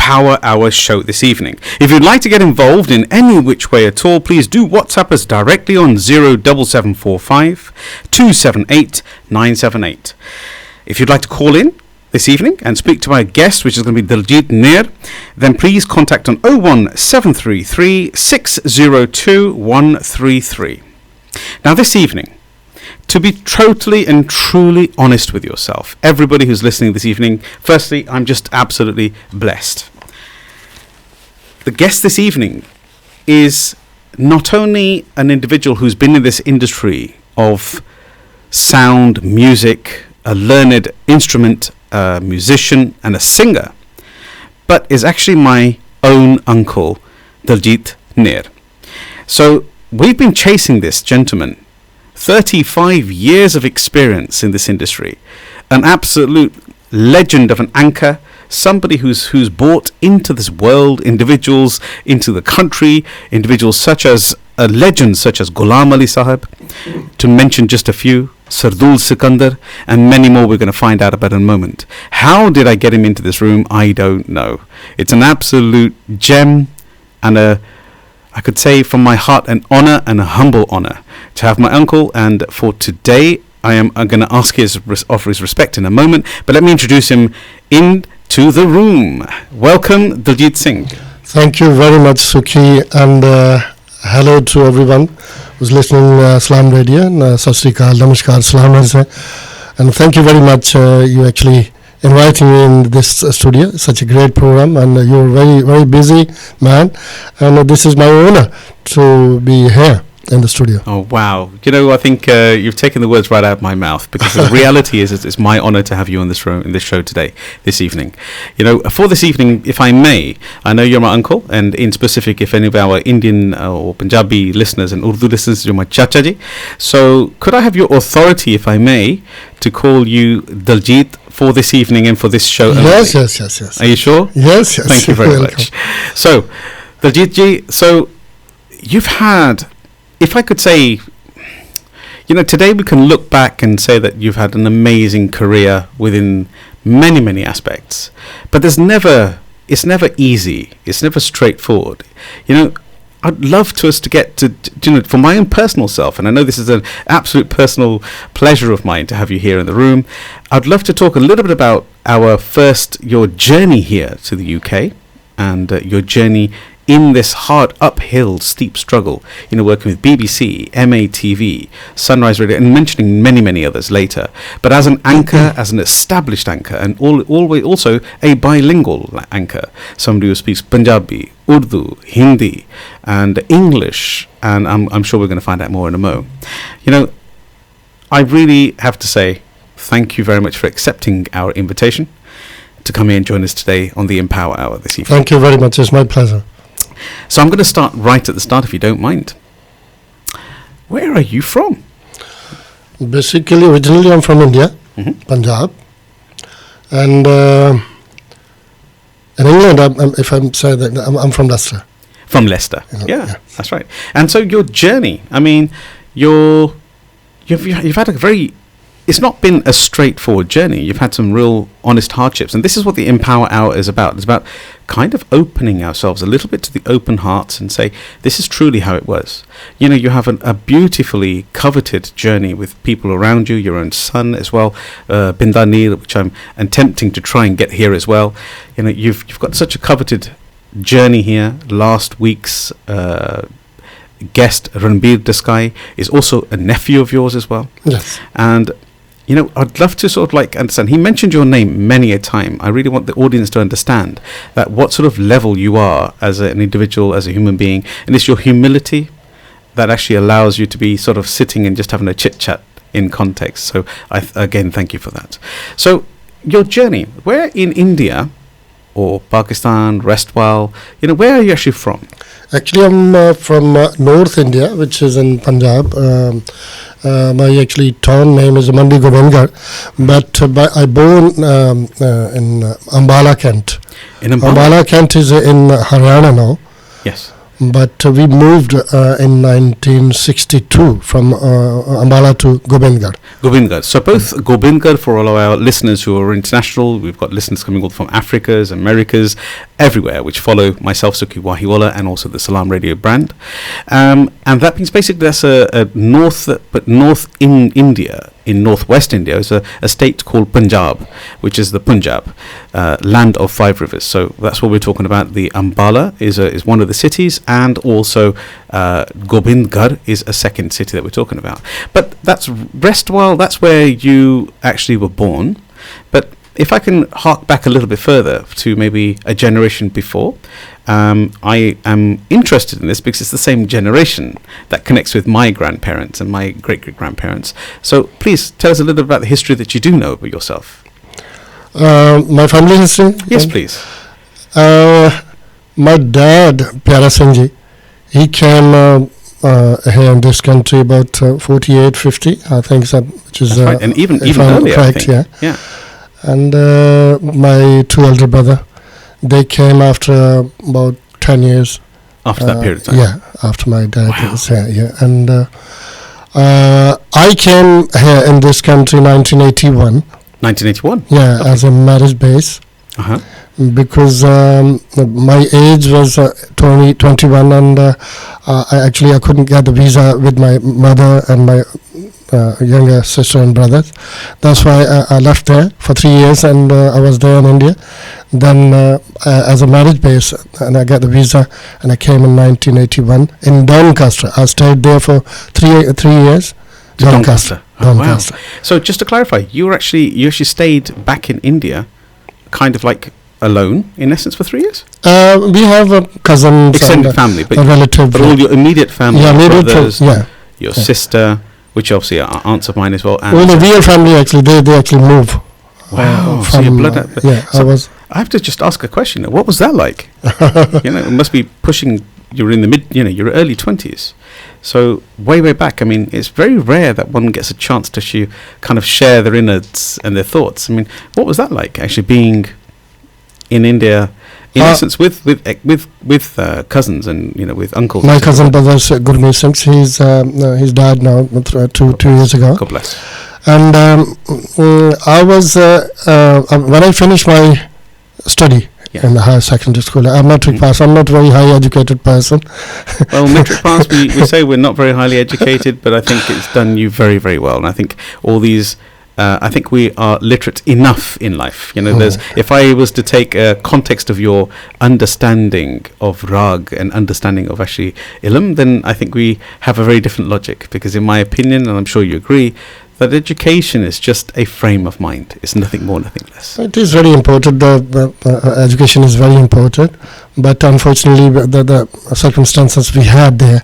Empower Hour show this evening. If you'd like to get involved in any which way at all, please do WhatsApp us directly on 07745 278 978. If you'd like to call in this evening and speak to our guest, which is going to be Daljit Neer, then please contact on 01733 602 133. Now this evening, to be totally and truly honest with yourself, everybody who's listening this evening, firstly, I'm just absolutely blessed. The guest this evening is not only an individual who's been in this industry of sound, music, a learned instrument musician and a singer, but is actually my own uncle, Daljit Neer. So we've been chasing this gentleman, 35 years of experience in this industry, an absolute legend of an anchor, somebody who's brought into this world individuals, into the country, individuals such as legends such as Ghulam Ali Sahib, to mention just a few, Sardul Sikandar, and many more we're going to find out about in a moment. How did I get him into this room? I don't know. It's an absolute gem and I could say from my heart, an honor and a humble honor to have my uncle. And for today, I'm going to ask offer his respect in a moment. But let me introduce him into the room. Welcome, Daljit Singh. Thank you very much, Sukhi, and hello to everyone who's listening Slam Radio. And Sat Sri Akal, Namaskar, Salam. And thank you very much. You actually inviting me in this studio. Such a great program, and you're very, very busy man, and this is my honor to be here in the studio. Oh wow! You know, I think you've taken the words right out of my mouth, because the reality is it's my honor to have you on this show today, this evening. You know, for this evening, if I may, I know you're my uncle, and in specific, if any of our Indian or Punjabi listeners and Urdu listeners, you're my chacha ji. So could I have your authority, if I may, to call you Daljit for this evening and for this show? Yes. Are you sure? Yes. Thank you very much. So, Daljit ji, so you've had, if I could say, you know, today we can look back and say that you've had an amazing career within many, many aspects, but it's never easy. It's never straightforward. You know, I'd love us to get to, you know, for my own personal self, and I know this is an absolute personal pleasure of mine to have you here in the room. I'd love to talk a little bit about your journey here to the UK, and your journey in this hard uphill steep struggle, you know, working with BBC, MATV, Sunrise Radio, and mentioning many, many others later. But as an anchor, as an established anchor, and always also a bilingual anchor, somebody who speaks Punjabi, Urdu, Hindi, and English, and I'm sure we're going to find out more in a mo. You know, I really have to say thank you very much for accepting our invitation to come here and join us today on the Empower Hour this evening. Thank you very much. It's my pleasure. So I'm going to start right at the start, if you don't mind. Where are you from? Basically, originally I'm from India, Punjab, and in England, I'm from Leicester. From Leicester, yeah, that's right. And so your journey, I mean, you've had a very, it's not been a straightforward journey. You've had some real honest hardships, and this is what the Empower Hour is about. It's about kind of opening ourselves a little bit to the open hearts and say, this is truly how it was. You know, you have a beautifully coveted journey with people around you, your own son as well, Gobindgarh Neer, which I'm attempting to try and get here as well. You know, you've got such a coveted journey here. Last week's guest, Ranbir Desai, is also a nephew of yours as well. Yes. And you know, I'd love to sort of like understand. He mentioned your name many a time. I really want the audience to understand that what sort of level you are as an individual, as a human being, and it's your humility that actually allows you to be sort of sitting and just having a chit chat in context. So again, thank you for that. So your journey, where in India or Pakistan, Restwal, you know, where are you actually from? Actually, I'm from North India, which is in Punjab. My actually town name is Mandi Gobindgarh, but I born in Ambala Kent. In Ambala? Ambala Kent is in Haryana now. Yes. But we moved in 1962 from Ambala to Gobindgarh. Gobindgarh. So both Gobindgarh, for all of our listeners who are international, we've got listeners coming all from Africas, Americas, everywhere, which follow myself, Sukhi Wahiwala, and also the Salam Radio brand. And that means basically that's a north in India, in northwest India, is a state called Punjab, which is the Punjab, land of 5 rivers. So that's what we're talking about. The Ambala is one of the cities, and also Gobindgarh is a second city that we're talking about. But that's Restwal, that's where you actually were born. But if I can hark back a little bit further to maybe a generation before, I am interested in this because it's the same generation that connects with my grandparents and my great-great-grandparents. So please tell us a little bit about the history that you do know about yourself. My family history? Yes, please. My dad, Pyara Singh ji, he came here in this country about 48, 50, I think, which is right. And even earlier, correct, I think. Yeah. And my 2 elder brother, they came after about 10 years. After that period of time? Yeah, after my dad was here, yeah. And I came here in this country in 1981. 1981? Yeah, okay. As a marriage base. Uh-huh. Because my age was 21, and I couldn't get the visa with my mother and my younger sister and brothers. That's why I left there for 3 years, and I was there in India. Then as a marriage base, and I got the visa, and I came in 1981 in Doncaster. I stayed there for 3 years. Doncaster. Doncaster. Wow. So just to clarify, you actually stayed back in India, kind of like alone, in essence, for 3 years? We have cousins, extended family, but relative, but all your immediate family, brothers, your Yeah. sister, which obviously are aunts of mine as well. And well, the real family actually, they actually move. Wow, so your blood. I have to just ask a question. What was that like? It must be pushing. You're in the your early 20s. So way back. I mean, it's very rare that one gets a chance to kind of share their innards and their thoughts. I mean, what was that like, actually being in India? In essence, with cousins and with uncles. My cousin brother's Gurmeet Singh. He's died now 2 years ago. God bless. And I was when I finished my study in the higher secondary school, I'm metric pass. I'm not a very high educated person. Well, metric pass, we say we're not very highly educated, but I think it's done you very, very well. And I think all these. I think we are literate enough in life. If I was to take a context of your understanding of rag and understanding of actually ilm, then I think we have a very different logic. Because in my opinion, and I'm sure you agree, that education is just a frame of mind. It's nothing more, nothing less. It is very important. The education is very important. But unfortunately, the circumstances we had there,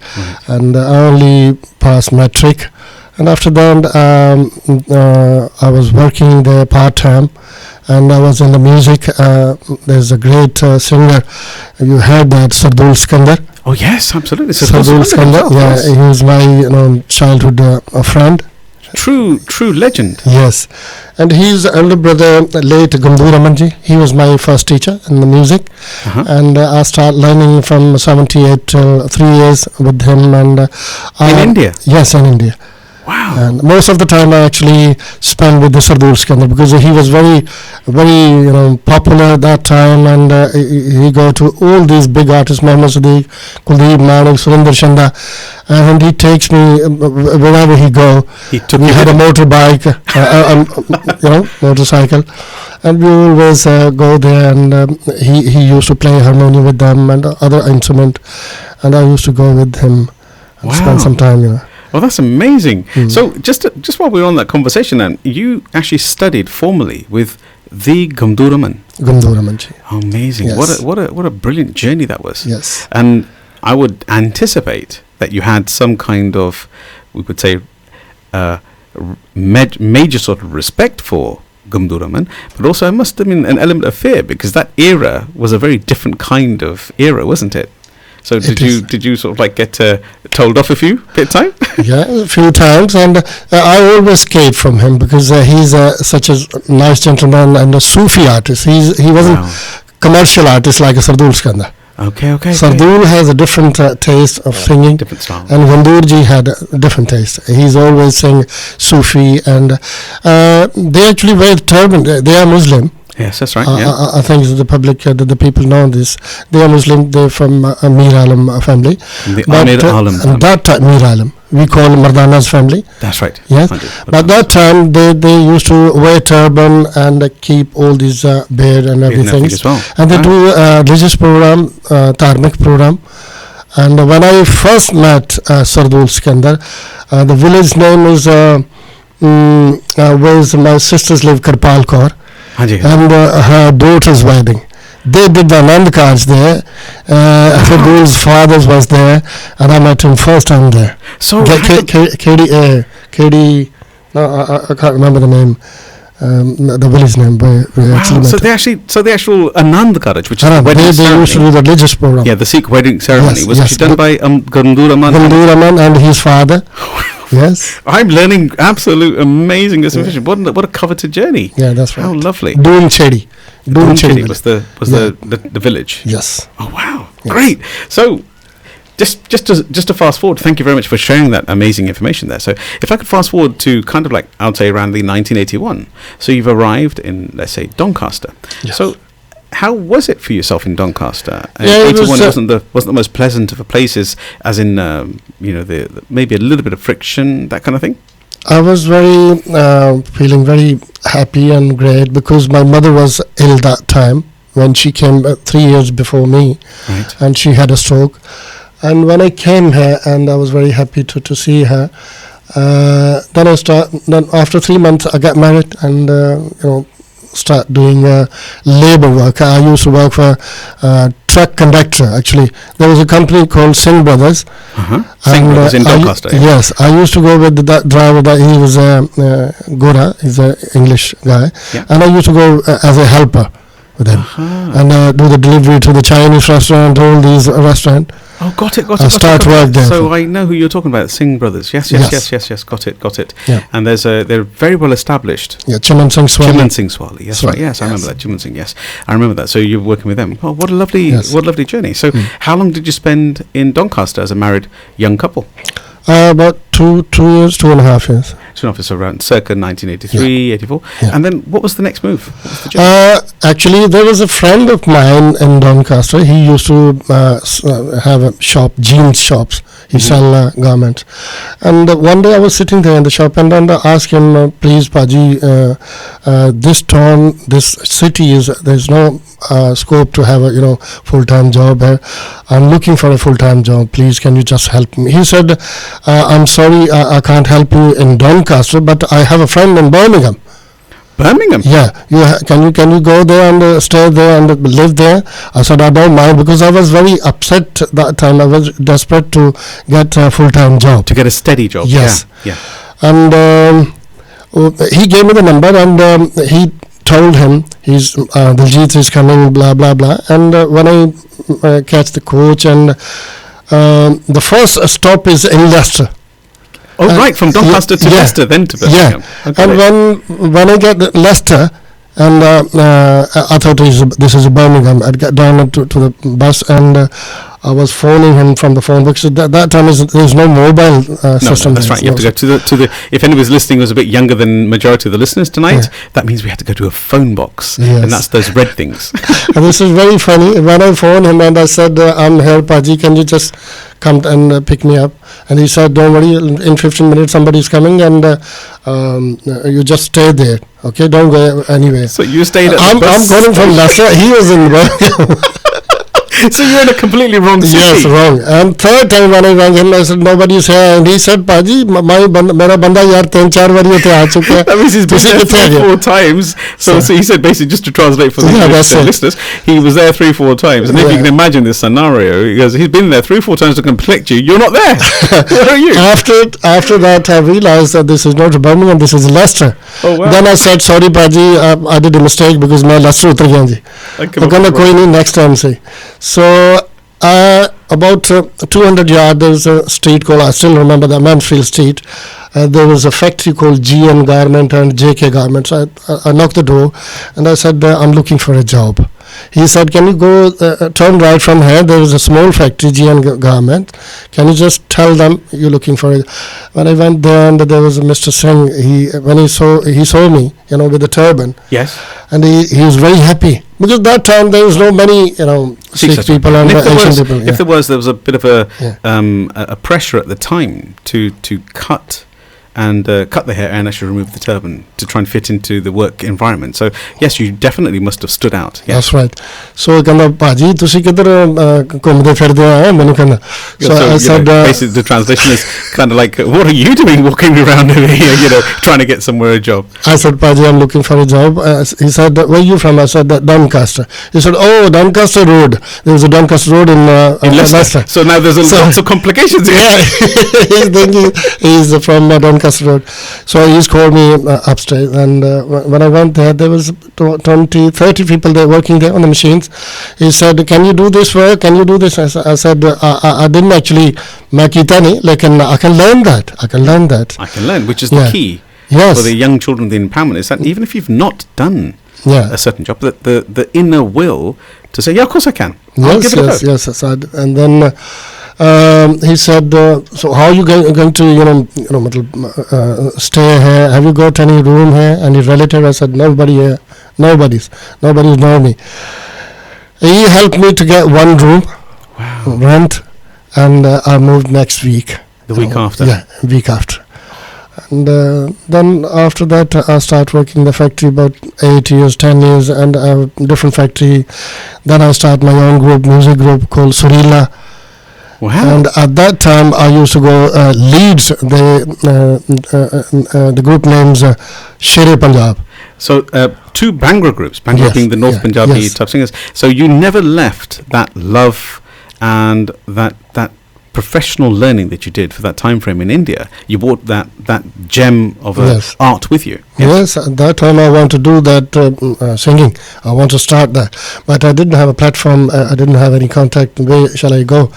and I only passed metric. And after that, I was working there part-time, and I was in the music. There's a great singer. You heard that, Sardul Skandar? Oh, yes, absolutely. Sardul Skandar, he was my childhood friend. True legend. Yes. And his elder brother, late Gambhir Amanji, he was my first teacher in the music. And I started learning from 78 till 3 years with him. And in India? Yes, in India. Wow. And most of the time I actually spent with the Sardul Skandar, because he was very, very popular at that time, and he go to all these big artists, Mohammad Sadiq, Kuldeep Manik, Surinder Shanda, and he takes me wherever he go. We had a motorbike, motorcycle, and we always go there, and he used to play harmonium with them and other instrument, and I used to go with him and spend some time, Well, that's amazing. So just while we're on that conversation, then, you actually studied formally with the Gambhir Amanji. Amazing. Yes. What a brilliant journey that was. Yes. And I would anticipate that you had some kind of, we would say, major sort of respect for Gambhir, but also it must have been an element of fear, because that era was a very different kind of era, wasn't it? So did you sort of like get told off a few bit of time? Yeah, a few times, and I always escaped from him, because he's such a nice gentleman and a Sufi artist. He wasn't commercial artist like a Sardul Skandar. Okay. Sardul has a different taste of singing, Different style. and Gandurji had a different taste. He's always saying Sufi, and they actually wear turban. They are Muslim. Yes, that's right. Yeah. I think the public, the people know this. They are Muslim. They're from Mir Alam family. The Amir Alam. And that time, Mir Alam, we call Mardana's family. That's right. Yes. But that time they used to wear turban and keep all these beard and everything. As well. And they do religious program, dharmic program. And when I first met Sardul Skandar, the village name is where my sisters live, Karpal Kaur. And her daughter's wedding. They did the Anand cards there. Sardul's father was there, and I met him first time there. So KD, no, I can't remember the name, the village name. So the actual Anand Karaj, which is the wedding they ceremony. used to do the religious program. Yeah, the Sikh wedding ceremony was actually done by Gandur Aman. Gandur Aman and his father. Yes. I'm learning absolute amazing information. What a coveted journey. Yeah, that's right. How lovely. Doon Chedi was the village. Yes. Oh wow. Yes. Great. So just to fast forward, thank you very much for sharing that amazing information there. So if I could fast forward to kind of like, I would say around the 1981. So you've arrived in, let's say, Doncaster. Yes. So how was it for yourself in Doncaster? Yeah, it wasn't the most pleasant of places, as in the maybe a little bit of friction, that kind of thing. I was very feeling very happy and great because my mother was ill that time when she came 3 years before me, Right. and she had a stroke. And when I came here, and I was very happy to see her. Then after 3 months I got married, and start doing labor work. I used to work for truck conductor. Actually, there was a company called Singh Brothers. Singh Brothers in Doncaster. Yes, I used to go with that driver. He was Gora. He's an English guy, Yeah. and I used to go as a helper with him and do the delivery to the Chinese restaurant, all these restaurants. Oh, got it. Start work there. So I know who you're talking about, Singh Brothers. Yes. Got it. Yeah. And they're very well established. Yeah, Chiman Singh Swali. Chiman Singh Swali. Yes, right. Yes, I remember that. Chiman Singh. Yes, I remember that. So you're working with them. Oh, what a lovely journey. So how long did you spend in Doncaster as a married young couple? About 2 years, 2.5 years. So around circa 1983, 84. Yeah. And then what was the next move? What was the journey? Actually, there was a friend of mine in Doncaster. He used to have a shop, jeans shops. He sell garments. And one day I was sitting there in the shop, and then I asked him, please, Paji, this town, this city there's no scope to have a full-time job here. I'm looking for a full-time job. Please, can you just help me? He said, I'm sorry, I can't help you in Doncaster, but I have a friend in Birmingham. Birmingham? Yeah, can you go there and stay there and live there? I said, I don't mind, because I was very upset that time. I was desperate to get a full-time job. To get a steady job? Yes. Yeah. And he gave me the number, and he told him Daljit is coming, blah, blah, blah. And when I catch the coach, and the first stop is in Leicester. Oh, right, from Doncaster to Leicester, then to Birmingham. Yeah, and when I get Leicester, and I thought this is Birmingham, I'd get down to the bus, and I was phoning him from the phone, because at that time there's no mobile system. No, that's right. You have to go to the. If anybody's listening was a bit younger than majority of the listeners tonight, that means we had to go to a phone box, and that's those red things. And this is very funny. When I phoned him and I said, I'm here, Paji, can you just come and pick me up? And he said, don't worry, in 15 minutes somebody's coming, and you just stay there, okay? Don't go anywhere. So you stayed at I'm calling from Leicester. He was in Birmingham. So you're in a completely wrong city. Yes, wrong. And third time when I rang him, I said, nobody's here. And he said, Paji, mera banda yaar 3-4 bari hote aa chuka hai. That means he's been there 3-4 times. So he said, basically, just to translate for the listeners, he was there 3-4 times. And if you can imagine this scenario, because he's been there 3-4 times to collect you, you're not there. Where are you? After that, I realized that this is not Birmingham, this is Leicester. Oh, wow. Then I said, sorry, Paji, I did a mistake, because मैं Leicester उतर गया जी. I कहना कोई नहीं, next time से. So about 200 yards, there was a street called, I still remember the Mansfield Street. There was a factory called GN Garment and JK Garments. I knocked the door and I said, I'm looking for a job. He said, can you go turn right from here? There is a small factory, GN Garment. Can you just tell them you're looking for it? When I went there, and there was Mr. Singh. He saw me, with the turban. Yes. And he was very happy. Because that time there was no many, Sikh people and Asian people. If there was a bit of a pressure at the time to cut the hair and actually remove the turban to try and fit into the work environment. So yes, you definitely must have stood out. Yeah. That's right. So ਕਹਿੰਦਾ ਭਾਜੀ ਤੁਸੀਂ ਕਿੱਧਰ ਘੁੰਮਦੇ ਫਿਰਦੇ ਆ ਮੈਨੂੰ ਕਹਿੰਦਾ. So I said basically the translation is kind of like, what are you doing walking around over here, trying to get somewhere a job? I said, Paji, I'm looking for a job. He said, where are you from? I said, Doncaster. He said, oh, Doncaster Road. There was a Doncaster Road in Leicester. So now there's lots of complications here. Yeah, he's thinking he's from Doncaster Road. So he's called me upstairs, and when I went there was 30 people there working there on the machines. He said, can you do this work? Can you do this? I said, I didn't actually make it any, like, I can learn that. I can learn, which is the key for the young children, the empowerment, is that even if you've not done a certain job, that the inner will to say, yeah, of course I can. Yes. And then he said, so how are you going to, stay here? Have you got any room here? Any relative? I said, nobody here. Nobody's know me. He helped me to get one room, rent, and I moved next week. The week after? Yeah, week after. And then after that, I started working in the factory about 10 years, and I have a different factory. Then I started my own music group called Surila. Wow. And at that time, I used to go Leeds. The group name's Shere Punjab. So two Bhangra groups, Bhangra being the North Punjabi type singers. So you never left that love and that professional learning that you did for that time frame in India. You brought that gem of art with you. Yes, at that time I want to do that singing. I want to start that, but I didn't have a platform. I didn't have any contact. Where shall I go?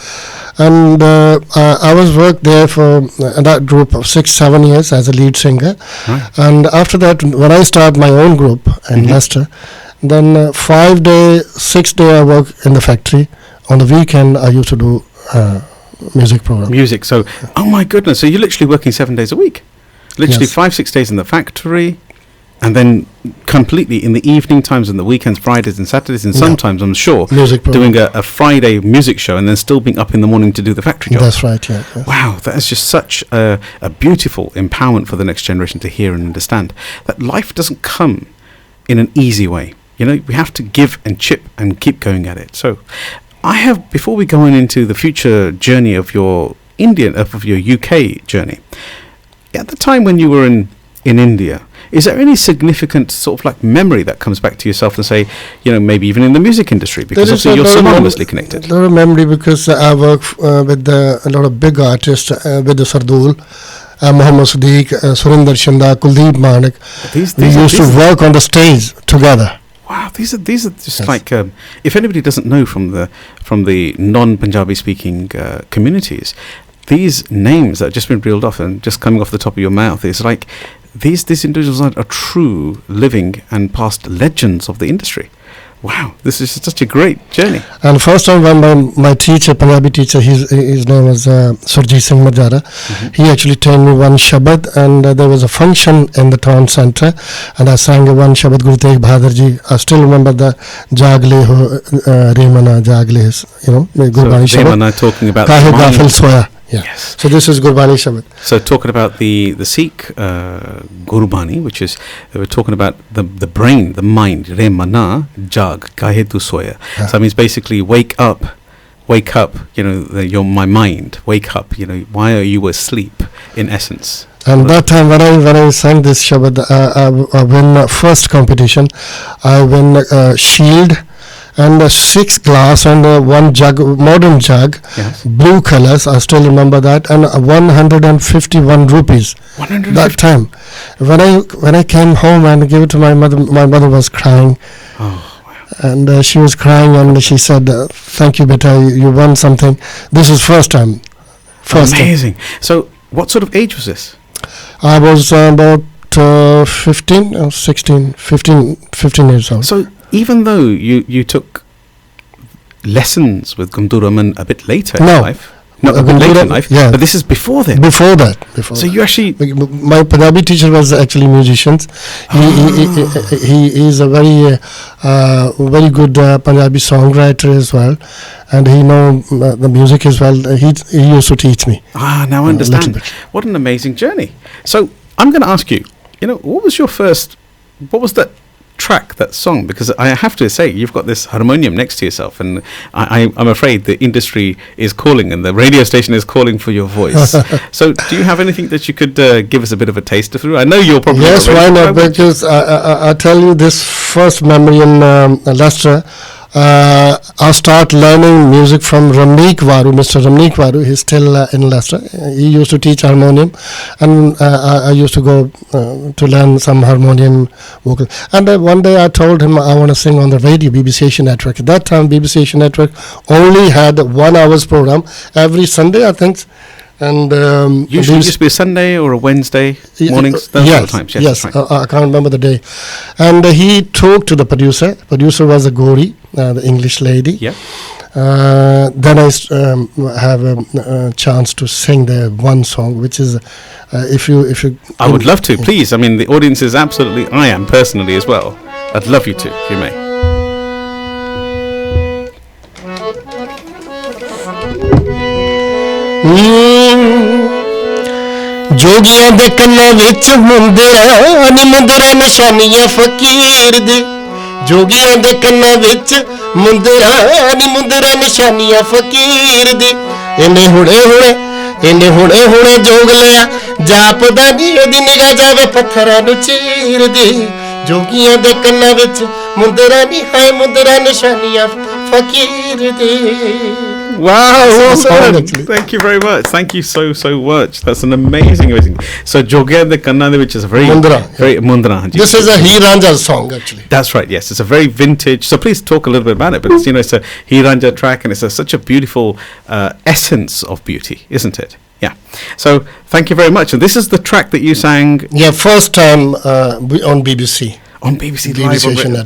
And I was worked there for that group of 6-7 years as a lead singer. Right. And after that, when I started my own group in Leicester, then 5 day, 6 day I work in the factory. On the weekend I used to do music program. Music. So, oh my goodness. So you're literally working 7 days a week. Literally 5-6 days in the factory, and then completely in the evening times and the weekends, Fridays and Saturdays, and sometimes, I'm sure, doing a Friday music show and then still being up in the morning to do the factory job. That's right, yeah. Wow, that is just such a beautiful empowerment for the next generation to hear and understand that life doesn't come in an easy way. We have to give and chip and keep going at it. So before we go into the future journey of your UK journey, at the time when you were in India, is there any significant sort of like memory that comes back to yourself and say, maybe even in the music industry, because obviously you're synonymously connected? A lot of memory, because I work with a lot of big artists, with the Sardul, Muhammad Sadiq, Surinder Shanda, Kuldeep Manik. We used to work on the stage together. Wow, these are just like if anybody doesn't know from the non-Punjabi speaking communities, these names that have just been reeled off and just coming off the top of your mouth, it's like these individuals are true living and past legends of the industry. Wow, this is such a great journey. And first time when my teacher, Punjabi teacher, his name was Surjit Singh Marjara, he actually taught me one Shabad, and there was a function in the town centre, and I sang one Shabad, Guru Tegh Bahadur Ji. I still remember the Jagle Ho Remana Jagle, Gurbani Shabad. Remana talking about Kahe Gafil Soya. Yeah. Yes. So this is Gurbani Shabad. So talking about the Sikh Gurbani, which is we're talking about the brain, the mind. Re mana jag kahe tu soya. So that means basically wake up. My mind. Wake up. Why are you asleep? In essence. And that time when I sang this Shabad, I win first competition. I win shield. And 6 glass and 1 jug, modern jug, blue colors, I still remember that, and 151 rupees. 150? That time. When I came home and gave it to my mother was crying. Oh, wow. and she was crying, and she said, "Thank you, beta. You won something. This is first time." Amazing. So, what sort of age was this? I was about 15 or 16, 15 years old. So, even though you took lessons with Gumdu Raman a bit later in life, a bit later in life, but this is before then. Before that. So you actually, my Punjabi teacher was actually musicians. He is a very good Punjabi songwriter as well, and he know the music as well. He used to teach me. Now I understand. What an amazing journey. So I'm going to ask you, what was that track, that song? Because I have to say, you've got this harmonium next to yourself, and I'm afraid the industry is calling and the radio station is calling for your voice. So do you have anything that you could give us a bit of a taster through? I know you're probably... Yes, why not? Because I tell you, this first memory in Leicester, I start learning music from Mr. Ramneek Varu. He's still in Leicester. He used to teach harmonium, and I used to go to learn some harmonium vocal. And one day I told him I want to sing on the radio, BBC Asian Network. At that time, BBC Asian Network only had 1 hour's program every Sunday, I think. And usually used to be a Sunday or a Wednesday mornings, those sort of times. Yes, right. I can't remember the day. And he talked to the producer. Producer was a Gori, the English lady. Yeah. Then I have a chance to sing the one song, which is if you. I would love to, please. I mean, the audience is absolutely. I am personally as well. I'd love you to, if you may. ਜੋਗੀਆਂ ਦੇ ਕੰਨਾਂ ਵਿੱਚ ਮੁੰਦਰਾ ਨੀ ਮੁੰਦਰਾ ਨਿਸ਼ਾਨੀਆਂ ਫਕੀਰ ਦੇ ਜੋਗੀਆਂ ਦੇ ਕੰਨਾਂ ਵਿੱਚ ਮੁੰਦਰਾ ਨੀ ਮੁੰਦਰਾ ਨਿਸ਼ਾਨੀਆਂ ਫਕੀਰ ਦੇ ਇਹਨੇ ਹੁਣੇ ਜੋਗ ਲਿਆ ਜਾਪਦਾ ਨੀ ਇਹਦੀ ਨਿਗਾਹ ਜਾਵੇ ਪੱਥਰਾਂ ਨੂੰ ਚੀਰਦੀ ਜੋਗੀਆਂ ਦੇ ਕੰਨਾਂ ਵਿੱਚ ਮੁੰਦਰਾ ਨੀ ਹੈ ਮੁੰਦਰਾ ਨਿਸ਼ਾਨੀਆਂ ਫਕੀਰ ਦੇ Wow, thank you very much. Thank you so much. That's an amazing. So Jogya de Kannade, which is a very Mundra. This is a Hiranja song, actually. That's right. Yes, it's a very vintage. So please talk a little bit about it. But it's a Hiranja track, and it's such a beautiful essence of beauty, isn't it? Yeah. So thank you very much. And this is the track that you sang. Yeah, first time on BBC. On BBC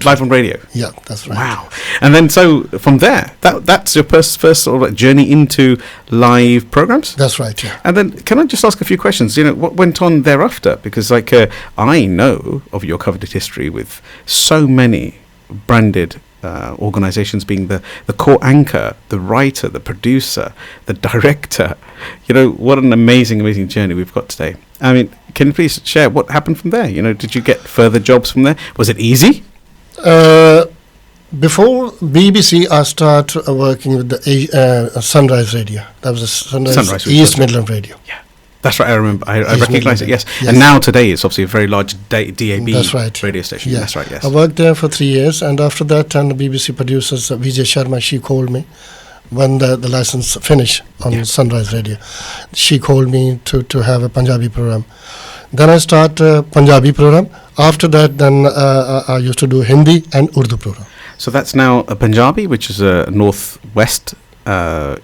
live on radio. Yeah, that's right. Wow. And then so from there, that's your first sort of journey into live programs? That's right, yeah. And then can I just ask a few questions? What went on thereafter? Because I know of your covered history with so many branded organizations, being the core anchor, the writer, the producer, the director. What an amazing journey we've got today. I mean, can you please share what happened from there? Did you get further jobs from there? Was it easy? Before BBC, I started working with the Sunrise Radio. That was a Sunrise East Midland Radio. Yeah, that's right. I remember. I recognise it. Yes. And now today it's obviously a very large DAB radio station. Yeah. That's right. Yes. I worked there for 3 years, and after that, and the BBC producers Vijay Sharma, she called me when the license finished on Sunrise Radio. She called me to have a Punjabi program. Then I start Punjabi program. After that, then I used to do Hindi and Urdu program. So that's now a Punjabi, which is a northwest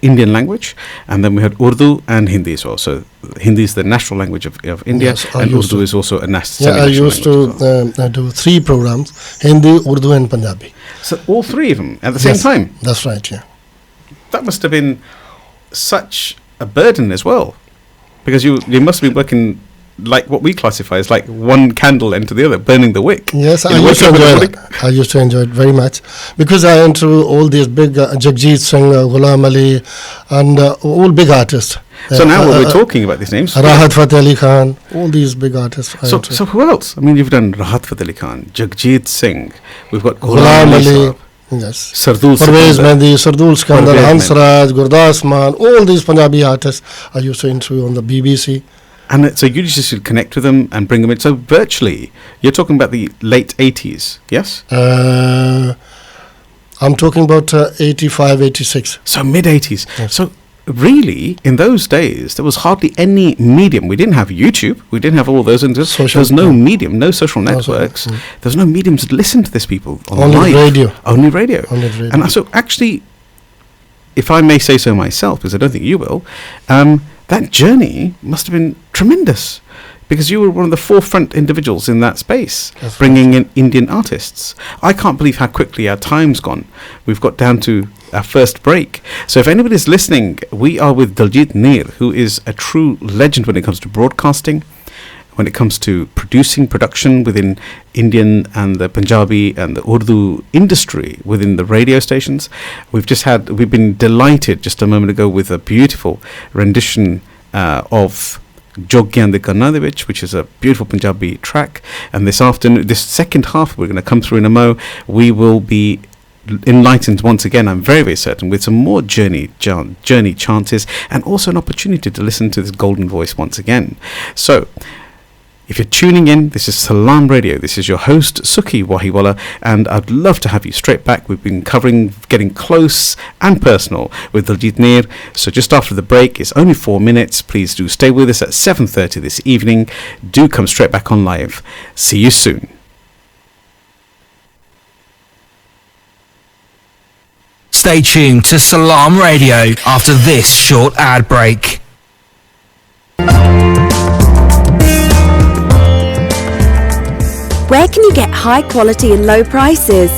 Indian language, and then we had Urdu and Hindi as well. So Hindi is the national language of India, and Urdu is also a national language. I used to do 3 programs: Hindi, Urdu, and Punjabi. So all 3 of them at the same time? That's right, yeah. That must have been such a burden as well, because you must be working like what we classify as like one candle into the other, burning the wick. Yes, I used to enjoy it. I used to enjoy it very much, because I went through all these big Jagjit Singh, Ghulam Ali, and all big artists. So now we're talking about these names. Rahat Fateh Ali Khan, all these big artists. So who else? I mean, you've done Rahat Fateh Ali Khan, Jagjit Singh. We've got Ghulam Ali. Yes. Parvez Mehndi, Sardul Skandar, Hansraj, Gurdas Man, all these Punjabi artists I used to interview on the BBC. And so you just should connect with them and bring them in. So virtually, you're talking about the late 80s, yes? I'm talking about 85, 86. So mid-80s. Yes. So really, in those days, there was hardly any medium. We didn't have YouTube. We didn't have all those. There was no medium, no social networks. There was no medium to listen to these people. Only radio. Only radio. And so actually, if I may say so myself, because I don't think you will, that journey must have been tremendous. Because you were one of the forefront individuals in that space, bringing in Indian artists. I can't believe how quickly our time's gone. We've got down to our first break. So if anybody's listening, we are with Daljit Neer, who is a true legend when it comes to broadcasting, when it comes to production within Indian and the Punjabi and the Urdu industry within the radio stations. We've been delighted just a moment ago with a beautiful rendition of Jogyan de Karnadevich, which is a beautiful Punjabi track. And this second half, we're going to come through in a mo. We will be enlightened once again, I'm very, very certain, with some more journey chances, and also an opportunity to listen to this golden voice once again. So, if you're tuning in, this is Salam Radio. This is your host, Sukhi Wahiwala, and I'd love to have you straight back. We've been covering getting close and personal with Daljit Neer. So just after the break, it's only 4 minutes. Please do stay with us at 7:30 this evening. Do come straight back on live. See you soon. Stay tuned to Salam Radio after this short ad break. Where can you get high quality and low prices?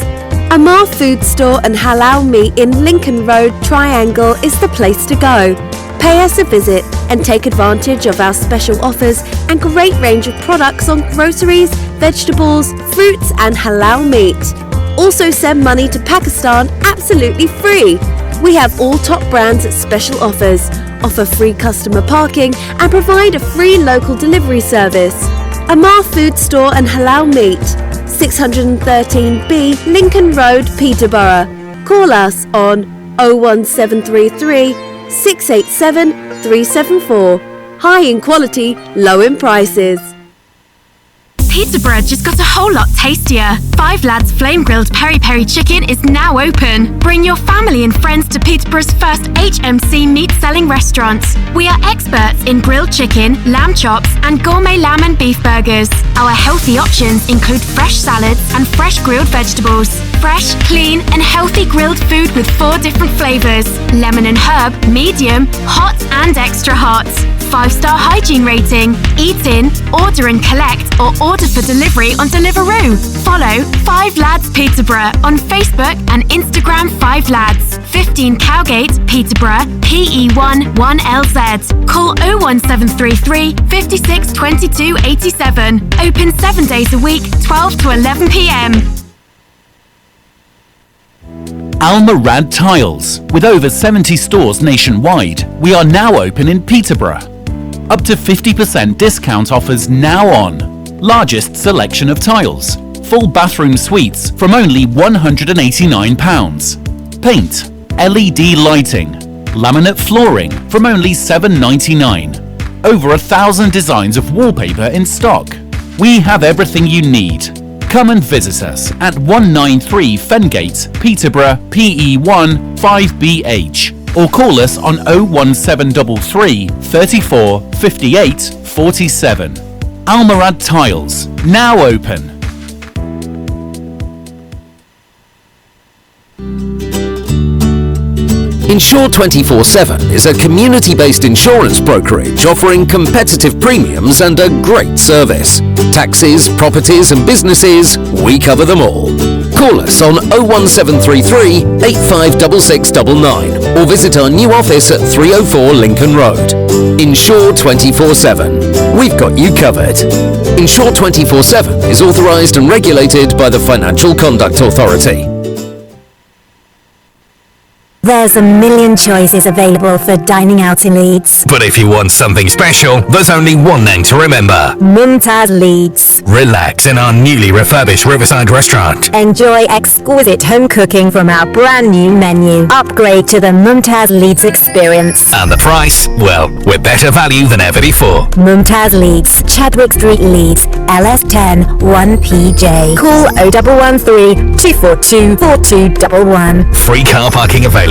Amar Food Store and Halal Meat in Lincoln Road, Triangle is the place to go. Pay us a visit and take advantage of our special offers and great range of products on groceries, vegetables, fruits and halal meat. Also send money to Pakistan absolutely free. We have all top brands at special offers, offer free customer parking and provide a free local delivery service. Amar Food Store and Halal Meat, 613B Lincoln Road, Peterborough. Call us on 01733 687 374. High in quality, low in prices. Peterborough just got a whole lot tastier. Five Lads Flame Grilled Peri Peri Chicken is now open. Bring your family and friends to Peterborough's first HMC meat selling restaurant. We are experts in grilled chicken, lamb chops and gourmet lamb and beef burgers. Our healthy options include fresh salads and fresh grilled vegetables. Fresh, clean and healthy grilled food with 4 different flavours. Lemon and herb, medium, hot and extra hot. 5-star hygiene rating. Eat in, order and collect, or order for delivery on Deliveroo. Follow 5 Lads Peterborough on Facebook and Instagram 5 Lads. 15 Cowgate, Peterborough, PE1 1LZ. Call 01733 56 22 87. Open 7 days a week, 12 to 11 p.m. Almarad Tiles. With over 70 stores nationwide, we are now open in Peterborough. Up to 50% discount offers now on. Largest selection of tiles. Full bathroom suites from only £189. Paint, LED lighting, laminate flooring from only £7.99. Over 1,000 designs of wallpaper in stock. We have everything you need. Come and visit us at 193 Fengate, Peterborough, PE1 5BH, or call us on 01733 34 58 47. Almarad Tiles, now open. Insure 24/7 is a community-based insurance brokerage offering competitive premiums and a great service. Taxis, properties and businesses, we cover them all. Call us on 01733 856699 or visit our new office at 304 Lincoln Road. Insure 24/7. We've got you covered. Insure 24/7 is authorised and regulated by the Financial Conduct Authority. There's a million choices available for dining out in Leeds. But if you want something special, there's only one name to remember. Mumtaz Leeds. Relax in our newly refurbished Riverside restaurant. Enjoy exquisite home cooking from our brand new menu. Upgrade to the Mumtaz Leeds experience. And the price? Well, we're better value than ever before. Mumtaz Leeds, Chadwick Street, Leeds, LS10 1PJ. Call 0113 242 4211. Free car parking available.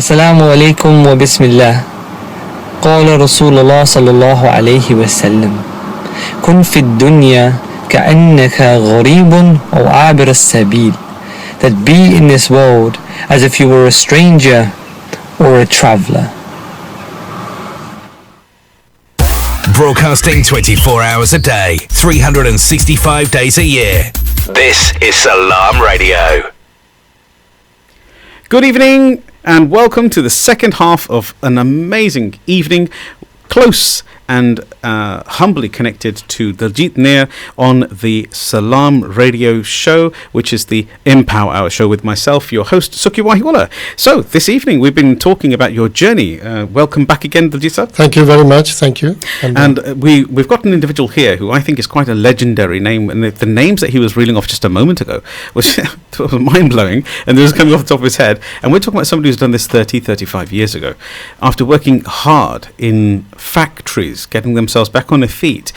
السلام عليكم وبسم الله قال رسول الله صلى الله عليه وسلم كن في الدنيا كأنك غريب أو عابر السبيل that be in this world as if you were a stranger or a traveller. Broadcasting 24 hours a day, 365 days a year. This is Salam Radio. Good evening and welcome to the second half of an amazing evening, close and humbly connected to Daljit Neer on the Salam Radio show, which is the Empower Hour show with myself, your host, Sukhi Wahiwala. So, this evening we've been talking about your journey. Welcome back again, Daljit sir. Thank you very much. Thank you. And we've got an individual here who I think is quite a legendary name, and the names that he was reeling off just a moment ago was mind-blowing, and they was coming off the top of his head. And we're talking about somebody who's done this 35 years ago, after working hard in factories, getting themselves back on their feet,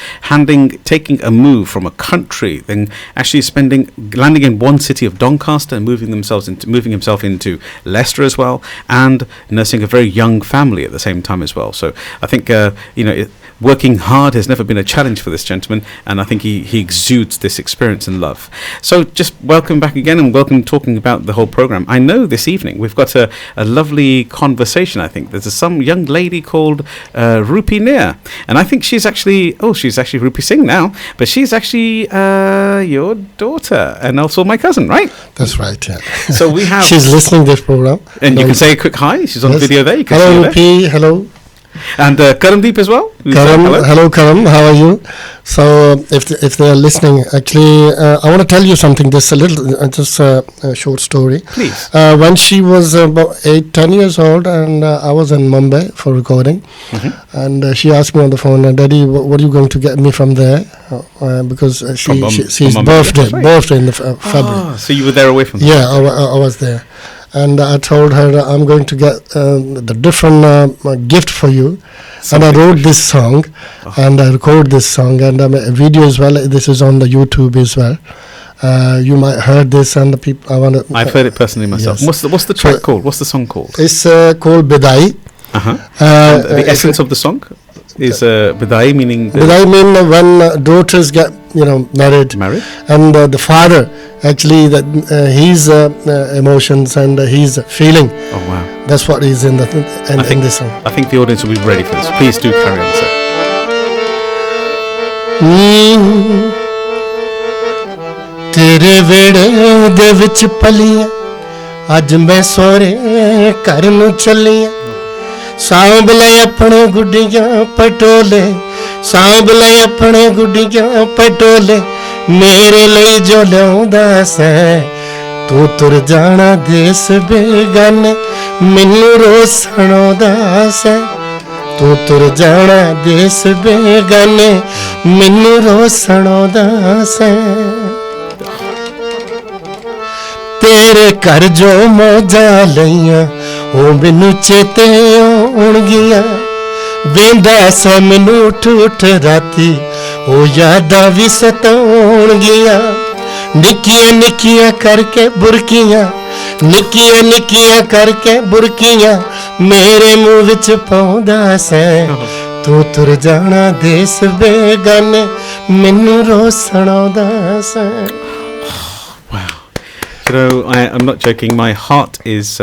taking a move from a country, then actually landing in one city of Doncaster and moving himself into Leicester as well, and nursing a very young family at the same time as well. So I think working hard has never been a challenge for this gentleman, and I think he exudes this experience and love. So just welcome back again, and welcome talking about the whole program. I know this evening we've got a lovely conversation. I think there's some young lady called Rupi Neer, and I think she's actually Rupi Singh now, but she's actually your daughter and also my cousin, right? That's right, yeah. So we have she's listening to this program, and you can say a quick hi. She's on video there. You can hello, Rupi. Hello. And Karamdeep as well. Karam, hello Karam, how are you? So if they are listening, actually I want to tell you something, just a short story. Please. When she was about 8-10 years old, and I was in Mumbai for recording, and she asked me on the phone, Daddy, what are you going to get me from there? Because she's birthday in the February. So you were there away from her? Yeah, I was there. And I told her that I'm going to get the different gift for you. And I wrote this song, and I recorded this song, and I made a video as well. This is on the YouTube as well. You might heard this, and the people. I've heard it personally myself. Yes. What's the track called? What's the song called? It's called Bidai. The essence of the song is Bidai, meaning. Bidai mean when daughters get married. And the father actually his emotions and his feeling. Oh wow! That's what is in this song. I think the audience will be ready for this. Please do carry on, sir. तेरे वेड़े दे विच पलियां अज मैं सोरे घर नूं चलियां सांभ ले अपने गुड्डियां पटोले सांभ ले अपने गुड्डियां पटोले मेरे लिए जो लियाउंदा सैं तू तुर जाना देस बेगाने मैनू रोज सुणाउंदा सैं तू तुर जाना देस बेगाने मैनू रोज सुणाउंदा सैं तेरे घर जो मौजा लईयां ओ मैनू चेते आउणगियां वेंदा सैं मैनू उठ राती ओ यादां भी सताउणगियां निक्कियां निक्कियां करके बुरकियां निक्कियां निक्कियां करके बुरकियां मेरे मुंह विच पाउंदा सैं तू तुर जाना देस बेगाने मैनू रोज सुणाउंदा सैं. I'm not joking. My heart is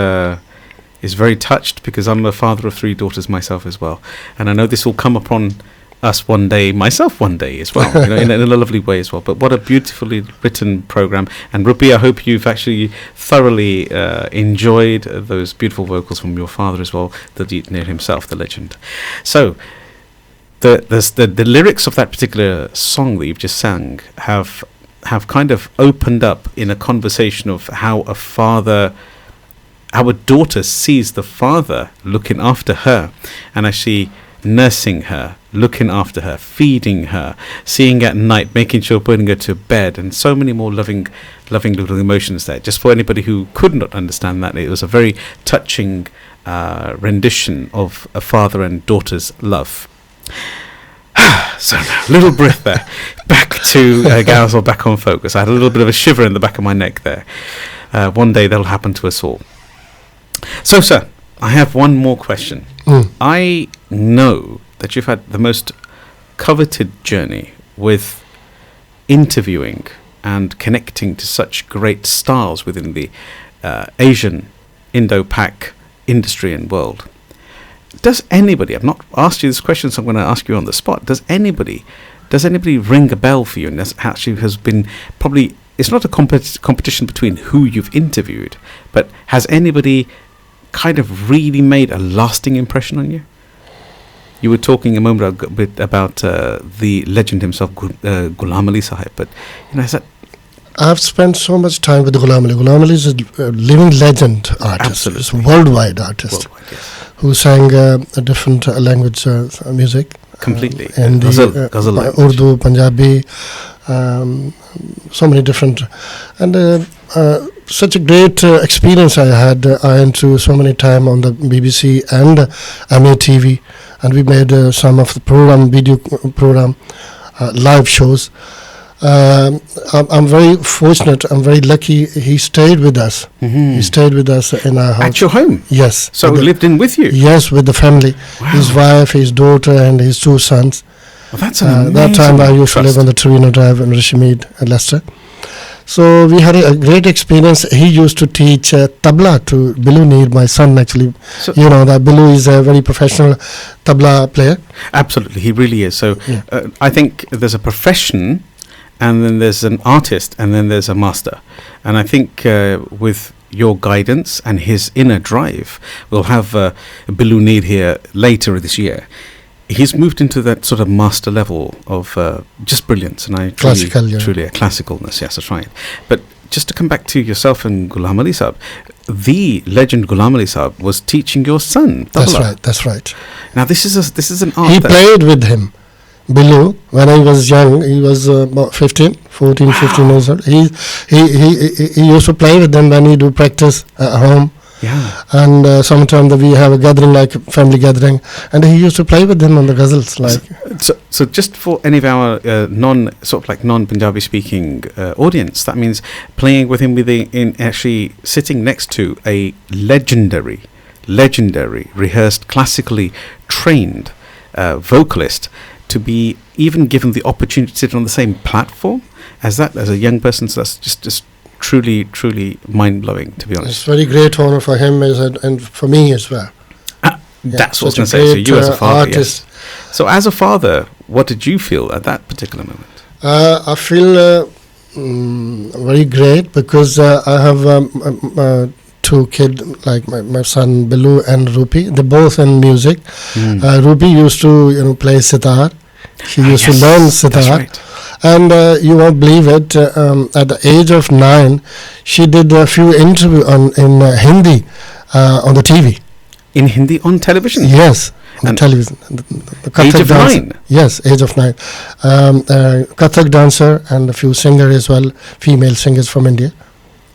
very touched because I'm a father of 3 daughters myself as well, and I know this will come upon us one day, myself one day as well, in a lovely way as well. But what a beautifully written program! And Rupi, I hope you've actually thoroughly enjoyed those beautiful vocals from your father as well, Daljit Neer himself, the legend. So. The lyrics of that particular song that you've just sang have kind of opened up in a conversation of how a daughter sees the father looking after her and actually nursing her, looking after her, feeding her, seeing at night, making sure putting her to bed, and so many more loving little emotions there. Just for anybody who could not understand that, it was a very touching rendition of a father and daughter's love. So now, little breath there. Back to Gazel, back on focus. I had a little bit of a shiver in the back of my neck there. One day that'll happen to us all. So, sir, I have one more question. I know that you've had the most coveted journey with interviewing and connecting to such great stars within the Asian Indo-Pak industry and world. Does anybody, I've not asked you this question, so I'm going to ask you on the spot, does anybody ring a bell for you? And that actually has been probably, it's not a competition between who you've interviewed, but has anybody kind of really made a lasting impression on you? You were talking a moment ago about the legend himself, Ghulam Ali Sahib, but has that... I've spent so much time with Ghulam Ali. Ghulam Ali is a living legend artist. Absolutely. He's a worldwide artist who sang a different language music. Completely. In Ghazal Urdu, Punjabi, so many different. And such a great experience I had. I went to so many time on the BBC and MATV, and we made some of the video program, live shows. I'm very fortunate. I'm very lucky. He stayed with us. Mm-hmm. He stayed with us in our house. At your home? Yes. So he lived in with you? Yes, with the family. Wow. His wife, his daughter, and his 2 sons. Well, that's amazing. That time I used to live on the Trevino Drive in Rishmead, Leicester. So we had a great experience. He used to teach tabla to Bilu Neer, my son actually. So that Bilu is a very professional tabla player. Absolutely, he really is. So I think there's a profession, and then there's an artist, and then there's a master. And I think with your guidance and his inner drive, we'll have Bilu Neer here later this year. He's moved into that sort of master level of just brilliance, and I truly a classicalness. Yes, that's right. But just to come back to yourself and Ghulam Ali Sahib, the legend Ghulam Ali Sahib was teaching your son tabla. That's right. Now this is an art. He played with him, Bilu, when I was young. He was about 14, 15 years old. He used to play with them when he do practice at home. Yeah. And sometimes we have a gathering, like a family gathering, and he used to play with them on the ghazals. So just for any of our non-Punjabi speaking audience, that means playing with him in actually sitting next to a legendary, rehearsed, classically trained vocalist, to be even given the opportunity to sit on the same platform as a young person. So that's just truly mind-blowing, to be honest. It's a very great honor for him and for me as well. That's what I was going to say. So you as a father, yes. So as a father, what did you feel at that particular moment? I feel very great because I have 2 kids, like my son Bilu and Rupi. They're both in music. Rupi used to play sitar. She used to learn sitar. That's right. And you won't believe it, at the age of 9, she did a few interviews in Hindi on the TV. In Hindi on television? Yes, on television. The age of dancer, 9? Yes, age of 9. Kathak dancer and a few singers as well, female singers from India.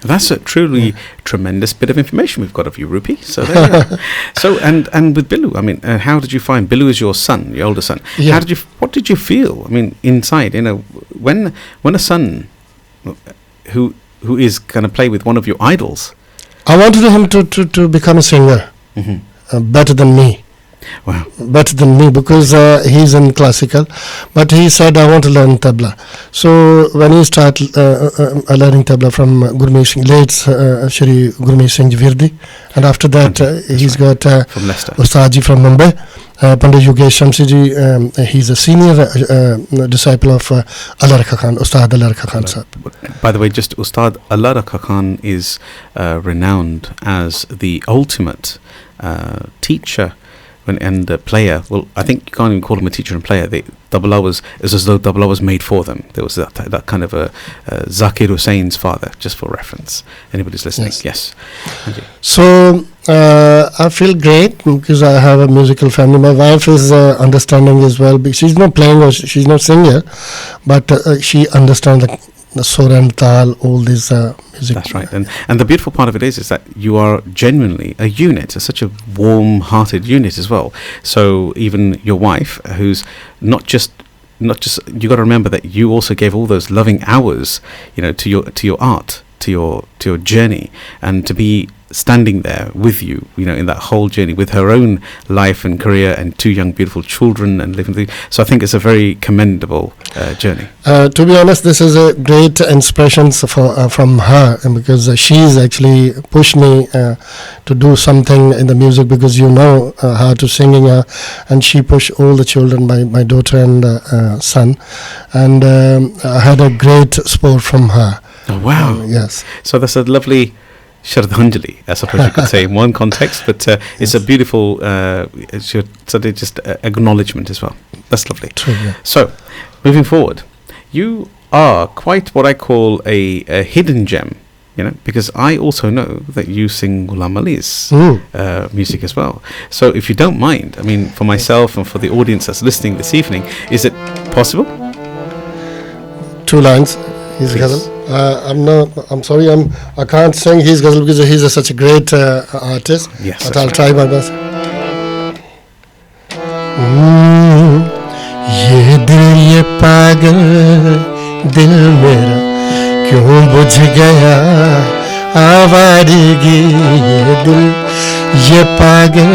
That's a truly tremendous bit of information we've got of you, Rupi. So there you go. So and with Bilu, I mean, how did you find Bilu is your son, your older son? Yeah. What did you feel? I mean, inside, when a son who is going to play with one of your idols. I wanted him to become a singer, better than me. Wow. Better than me, because he's in classical, but he said, I want to learn tabla. So when he started learning tabla from Gurmeet Singh, late Shri Gurmeet Singh Virdi, and after that he's got from Leicester, Ustadji from Mumbai, Pandit Yogesh Shamsi ji. He's a senior disciple of Allah Rakha Khan, Ustad Allah Rakha Khan sahab. By the way, just Ustad Allah Rakha Khan is renowned as the ultimate teacher and player. Well, I think you can't even call him a teacher and player. Is as though Tabla was made for them. There was that kind of a Zakir Hussein's father, just for reference. Anybody's listening? Yes. Thank you. So I feel great because I have a musical family. My wife is understanding as well. She's not playing or she's not singer, but she understands the sur and tal, all these music. That's right. And the beautiful part of it is that you are genuinely a unit, such a warm-hearted unit as well. So even your wife, who's not just you got to remember that you also gave all those loving hours, to your art, to your journey, and to be standing there with you, in that whole journey, with her own life and career and 2 young beautiful children and living. So I think it's a very commendable journey. To be honest, this is a great inspiration from her, and because she's actually pushed me to do something in the music, because how to singing, and she pushed all the children, my daughter and son, and I had a great support from her. Oh wow! Yes. So that's a lovely Shraddhanjali, I suppose you could say, in one context, but it's a beautiful just acknowledgement as well. That's lovely. True, yeah. So, moving forward, you are quite what I call a hidden gem, because I also know that you sing Ghulam Ali's music as well. So, if you don't mind, for myself and for the audience that's listening this evening, is it possible? 2 lines. His ghazal. I'm sorry, I can't sing his ghazal because he's such a great artist. Yes, but I'll try my best. ये दिल ये पागल दिल मेरा क्यों बुझ गया आवारगी ये पागल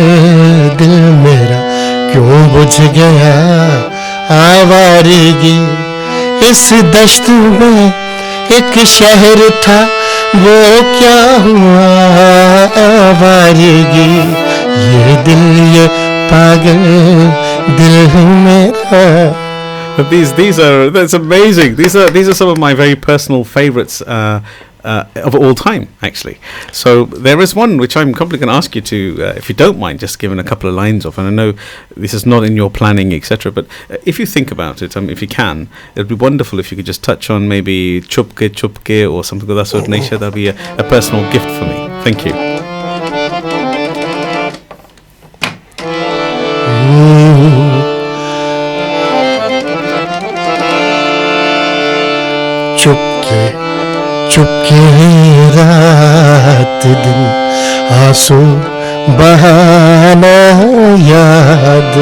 दिल मेरा क्यों बुझ गया आवारगी इस दश्त में एक शहर था वो क्या हुआ आवारगी ये दिल ये पागल दिल मेरा. But that's amazing. These are some of my very personal favorites of all time, actually. So there is one which I'm probably going to ask you to, if you don't mind, just giving a couple of lines of. And I know this is not in your planning, etc. But if you think about it, if you can, it'd be wonderful if you could just touch on maybe chupke or something of that sort of nature. That'd be a personal gift for me. Thank you. चुपके रात दिन आंसू बहाना याद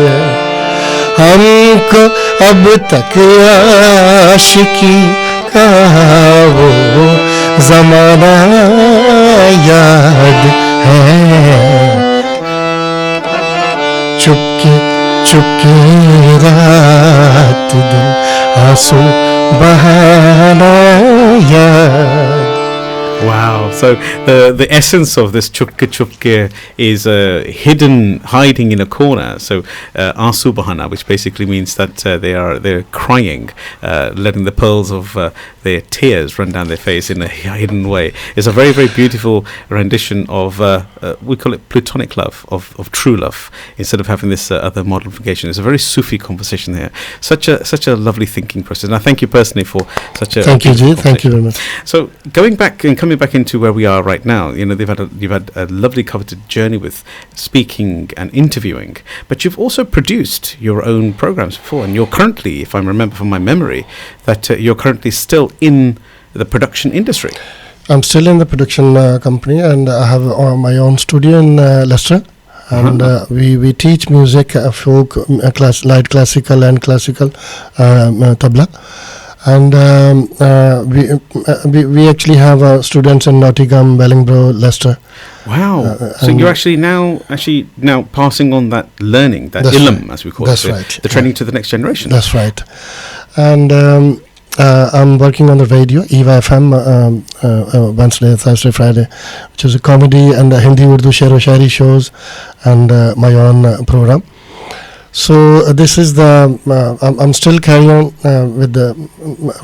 हमको अब तक आशिकी का वो ज़माना याद है चुपके रात दिन आंसू बहाना याद. Wow. So the essence of this chupke is hiding in a corner. So Asu Bahana, which basically means that they're crying, letting the pearls of their tears run down their face in a hidden way. It's a very, very beautiful rendition of we call it platonic love, of true love, instead of having this other modification. It's a very Sufi composition here. Such a lovely thinking process. And I thank you personally for such a thank you, Ji. Thank you very much. So coming back into where we are right now, you've had a lovely coveted journey with speaking and interviewing, but you've also produced your own programs before, and you're currently, if I remember from my memory, that you're currently still in the production industry. I'm still in the production company, and I have my own studio in Leicester. And we teach music, folk, light classical and classical tabla. And we actually have students in Nottingham, Wellingborough, Leicester. Wow! So you're actually now passing on that learning, that ilm, as we call it, right. The training to the next generation. That's right. And I'm working on the radio, Eva FM, Wednesday, Thursday, Friday, which is a comedy and Hindi, Urdu, Shero Shairi shows, and my own program. So this is I'm still carrying on with the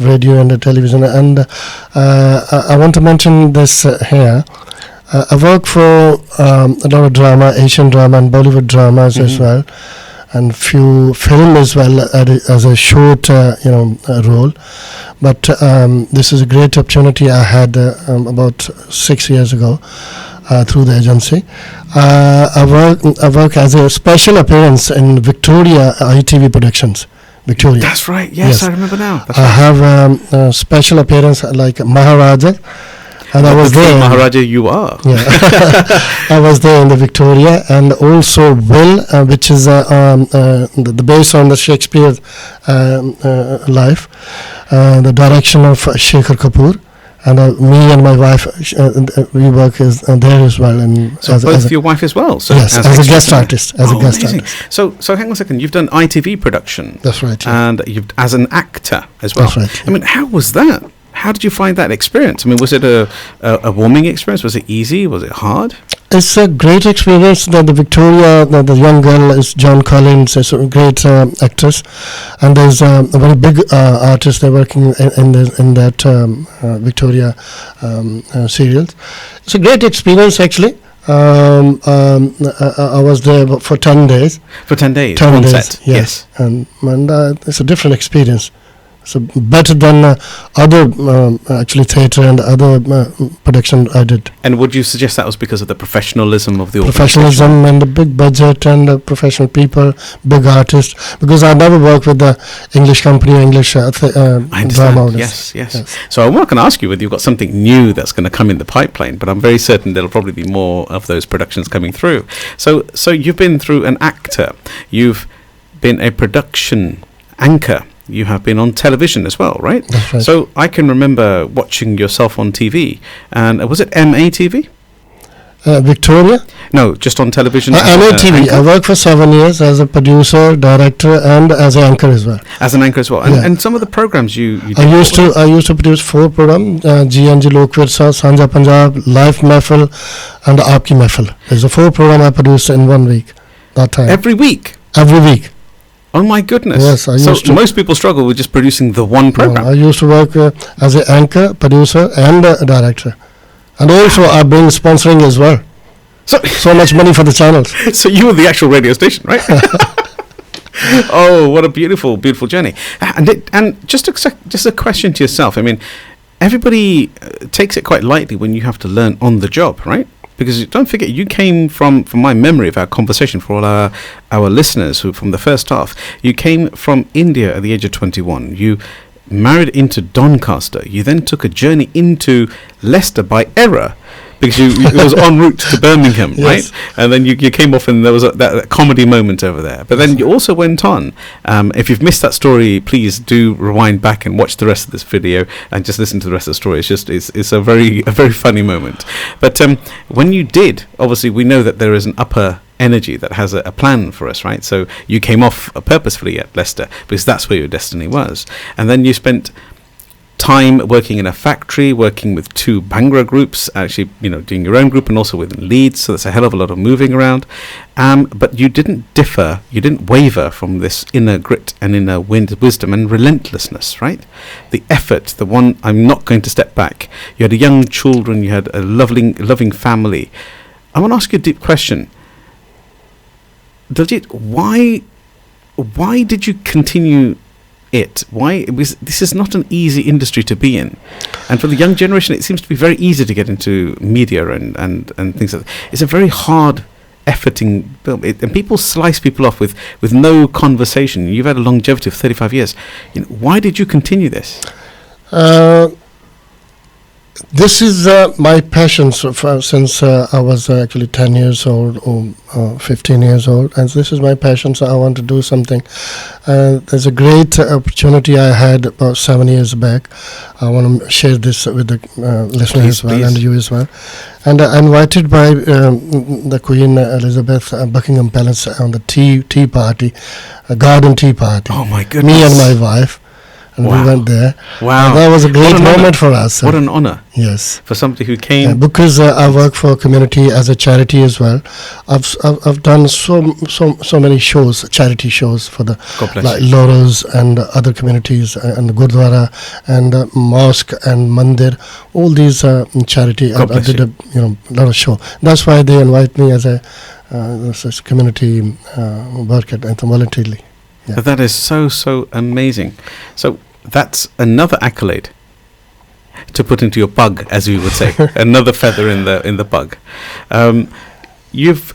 radio and the television, and I want to mention this here. I work for a lot of drama, Asian drama and Bollywood dramas as well, and few film as well as a short role. But this is a great opportunity I had about 6 years ago. Through the agency. I work as a special appearance in Victoria ITV Productions. Victoria. That's right. Yes, I remember now. I have a special appearance like Maharaja. And I was there. Maharaja, you are. Yeah. I was there in the Victoria, and also Will, which is the based on the Shakespeare life, the direction of Shekhar Kapoor. And me and my wife, we work there as well. And so both your wife as well? So yes, as a guest artist. Amazing. So hang on a second. You've done ITV production. That's right. Yeah. And you've as an actor as well. That's right. Yeah. I mean, how was that? How did you find that experience? I mean, was it a warming experience? Was it easy? Was it hard? It's a great experience. The Victoria, the young girl is John Collins, is a great actress, and there's a very big artist. They're working in that Victoria serial. It's a great experience actually. I was there for 10 days. For 10 days? 10 days, set? Yes. And it's a different experience. So better than other actually theatre and other production I did. And would you suggest that was because of the professionalism of the professionalism and the big budget and the professional people, big artists? Because I never worked with the English company, English drama. Yes. So I'm not going to ask you whether you've got something new that's going to come in the pipeline, but I'm very certain there'll probably be more of those productions coming through. So you've been through an actor, you've been a production anchor. You have been on television as well, right? That's right. So I can remember watching yourself on TV, and was it MATV? Victoria? No, just on television. MATV. I worked for 7 years as a producer, director, and as an anchor as well. As an anchor as well, and some of the programs you did. I used to produce 4 programs: GNG Lokvirsa, Sanja Punjab, Life Mehfil, and Aapki Mehfil. There's a 4 program I produced in 1 week. That time. Every week. Every week. Oh my goodness! Yes, so most people struggle with just producing the one program. I used to work as an anchor, producer, and a director, and also I bring sponsoring as well. So much money for the channels. So you were the actual radio station, right? Oh, what a beautiful, beautiful journey! And just a question to yourself. I mean, everybody takes it quite lightly when you have to learn on the job, right? Because don't forget, you came from my memory of our conversation, for all our listeners who from the first half, you came from India at the age of 21. You married into Doncaster. You then took a journey into Leicester by error, because it was en route to Birmingham, yes. Right? And then you came off and there was that comedy moment over there. But then you also went on. If you've missed that story, please do rewind back and watch the rest of this video and just listen to the rest of the story. It's a very funny moment. But when you did, obviously we know that there is an upper energy that has a plan for us, right? So you came off purposefully at Leicester because that's where your destiny was. And then you spent time working in a factory, working with 2 Bhangra groups, actually, doing your own group and also within Leeds, so that's a hell of a lot of moving around. But you didn't waver from this inner grit and inner wisdom and relentlessness, right? The effort, the one, I'm not going to step back. You had young children, you had a loving family. I want to ask you a deep question. Daljit, why did you continue it? This is not an easy industry to be in, and for the young generation it seems to be very easy to get into media and things like that. It's a very hard efforting film, and people slice people off with no conversation. You've had a longevity of 35 years. Why did you continue this? This is my passion since I was actually 10 years old or 15 years old, and this is my passion, so I want to do something. There's a great opportunity I had about 7 years back. I want to share this with the listeners as well, and you as well. And I'm invited by the Queen Elizabeth Buckingham Palace on the tea party, a garden tea party. Oh my goodness. Me and my wife. And we went there. Wow. And that was a great moment for us. What an honor. Yes. For somebody who came. Because I work for a community as a charity as well. I've done so many shows, charity shows for the like Loros and other communities and the Gurdwara and mosque and mandir. All these charity. I did a lot of show. That's why they invite me as a community worker and voluntarily. Yeah. That is so amazing. So that's another accolade to put into your pug, as we would say, another feather in the pug. You've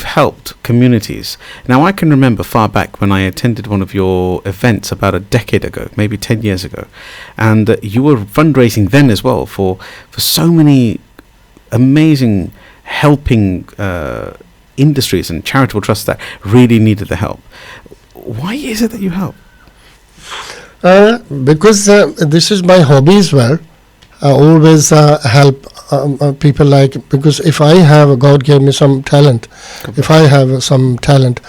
helped communities. Now I can remember far back when I attended one of your events about a decade ago, maybe 10 years ago, and you were fundraising then as well for so many amazing helping industries and charitable trusts that really needed the help. Why is it that you help? Because this is my hobby as well. I always help people, like, because if I have, God gave me some talent, if I have some talent,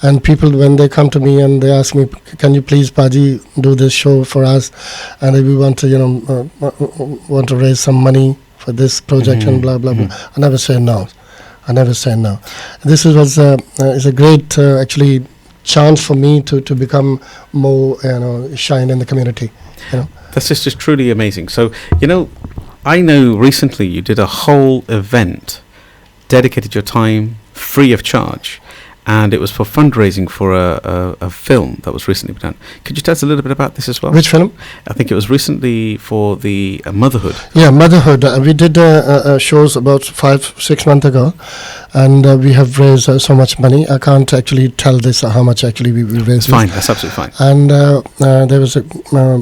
and people, when they come to me and they ask me, can you please, Paji, do this show for us, and we want to, want to raise some money for this project and blah, blah, blah. I never say no. This is a great, actually, chance for me to become more, shine in the community, That's just truly amazing. So, I know recently you did a whole event, dedicated your time free of charge, and it was for fundraising for a film that was recently done. Could you tell us a little bit about this as well? Which film? I think it was recently for the motherhood. Yeah, motherhood. We did shows about 5-6 months ago, and we have raised so much money. I can't actually tell this how much actually we raised. It's fine. That's absolutely fine. And there was a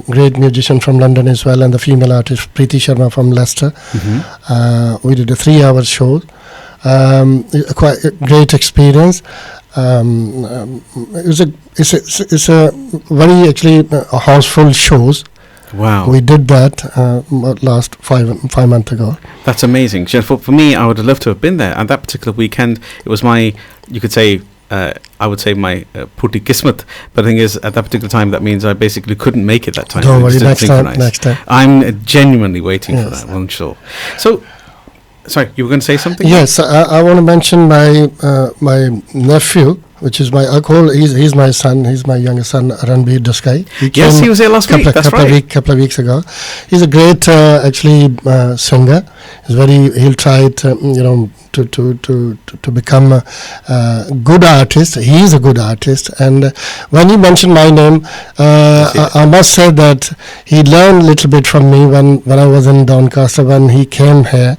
great musician from London as well, and the female artist Preeti Sharma from Leicester. We did a 3-hour show. Quite a great experience. It's a very actually a house full shows. Wow. We did that last 5 months ago. That's amazing. For me, I would have loved to have been there. And that particular weekend, it was my, you could say, I would say my putti kismet. But the thing is, at that particular time, that means I basically couldn't make it that time. Don't worry, next time. I'm genuinely waiting for that, I'm sure. So, sorry, you were going to say something? Yes, I want to mention my nephew, which is he's my son, he's my younger son, Ranbir Desai. He was here last week, that's right. Couple of weeks ago. He's a great, singer. He'll try to become a good artist. He is a good artist, and when he mentioned my name, I must say that he learned a little bit from me when I was in Doncaster when he came here,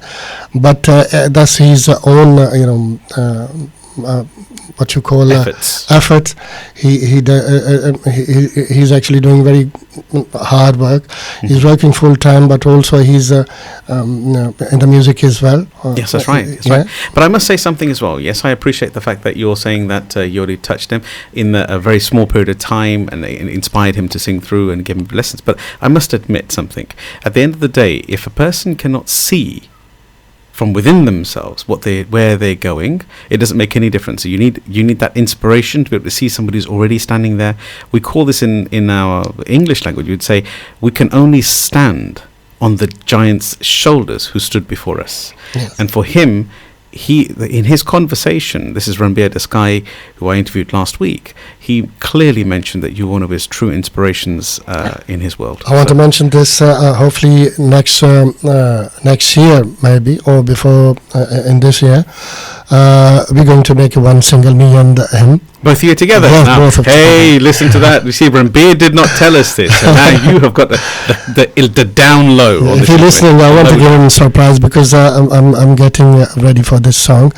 but that's his own what you call efforts. He's actually doing very hard work. He's working full time, but also he's in the music as well. Yes, that's right. Right. But I must say something as well. Yes, I appreciate the fact that you're saying that you already touched him in a very small period of time and inspired him to sing through and give him lessons. But I must admit something. At the end of the day, if a person cannot see from within themselves where they're going, it doesn't make any difference. So you need that inspiration to be able to see somebody who's already standing there. We call this in our English language, you'd say, we can only stand on the giant's shoulders who stood before us. Yes. And for him, in his conversation, this is Ranbir Desai, who I interviewed last week, he clearly mentioned that you're one of his true inspirations in his world. I want to mention this, hopefully next year maybe, or before in this year, we're going to make one single, me and him. Both of you together? Both hey, listen to that. You see, Ranbir did not tell us this. So now you have got the down low. If you're listening, I want to give him a surprise because I'm getting ready for this song.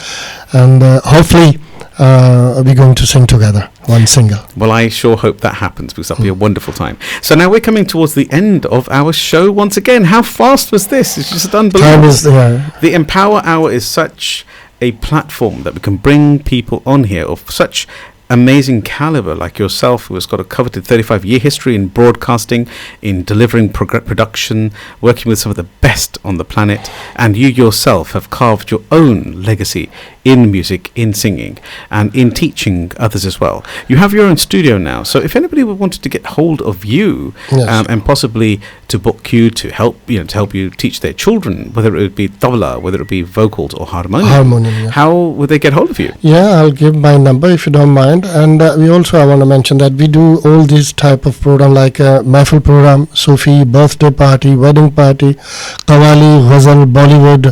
And hopefully we're going to sing together, one single. Well, I sure hope that happens because that'll be a wonderful time. So now we're coming towards the end of our show once again. How fast was this? It's just unbelievable. The Empower Hour is such a platform that we can bring people on here of such amazing caliber like yourself, who has got a coveted 35-year history in broadcasting, in delivering production, working with some of the best on the planet, and you yourself have carved your own legacy in music, in singing, and in teaching others as well. You have your own studio now, so if anybody wanted to get hold of you, yes, and possibly to book you to help you teach their children, whether it would be tabla, whether it be vocals or harmonium, yeah. How would they get hold of you? Yeah, I'll give my number if you don't mind. And I want to mention that we do all these type of program like Mahfil program, Sufi, birthday party, wedding party, Qawwali, Ghazal, Bollywood,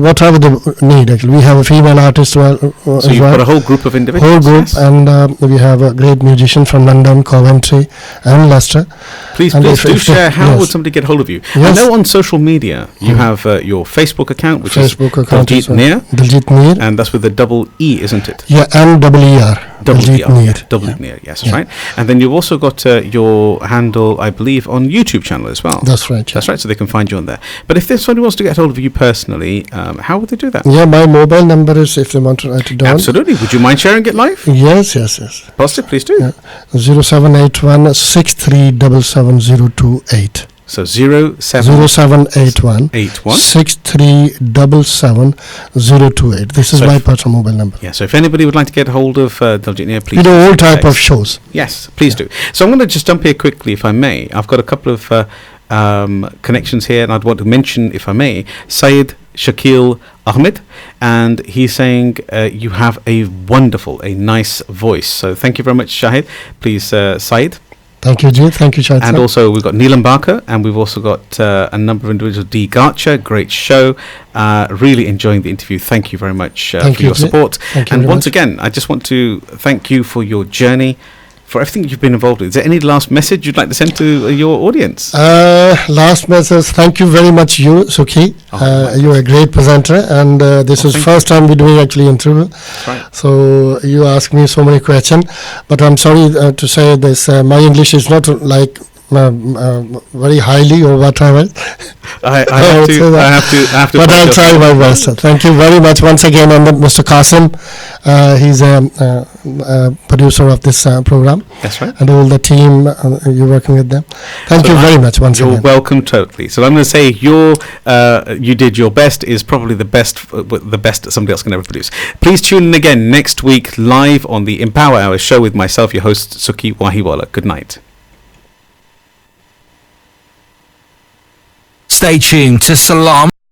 whatever they need. Actually, we have a female artist so you've got a whole group of individuals. Whole group, yes. And we have a great musician from London, Coventry, and Leicester. Please do share. How would somebody get hold of you? Yes. I know on social media you have your Facebook account, which is Daljit Neer. Daljit Neer. And that's with a double E, isn't it? Yeah, and double ER. Daljit Neer. Daljit Neer, yes, that's right. And then you've also got your handle, I believe, on YouTube channel as well. That's right. That's right, so they can find you on there. But if somebody wants to get hold of you personally, how would they do that? Yeah, my mobile number is, if they want to write it down. Absolutely. Would you mind sharing it live? Yes. Positive, please do. Yeah. 0781 6377028. So 0781 6377028. This is my personal mobile number. Yeah, so if anybody would like to get hold of Daljit Neer, please. We do all type of shows. Yes, please do. So I'm going to just jump here quickly, if I may. I've got a couple of connections here, and I'd want to mention, if I may, Syed Shakil Ahmed, and he's saying you have a nice voice. So thank you very much, Shahid. Please, Syed. Thank you, Ji. Thank you, Shahid. And also we've got Neelam Barker, and we've also got a number of individuals. D. Garcher, great show. Really enjoying the interview. Thank you very much for your support. And once again, I just want to thank you for your journey, for everything you've been involved with. Is there any last message you'd like to send to your audience? Last message, thank you very much, you, Sukhi. You're a great presenter, and this is first time we're doing actually interview. Right. So you ask me so many questions, but I'm sorry to say this, my English is not like very highly or whatever. I have to. But I'll try my best. Thank you very much once again, and Mr. Qasim. He's a producer of this program. That's right. And all the team, you're working with them. Thank you very much once again. You're welcome, totally. So I'm going to say you did your best is probably the best that somebody else can ever produce. Please tune in again next week live on the Empower Hour show with myself, your host, Sukhi Wahiwala. Good night. Stay tuned to Salam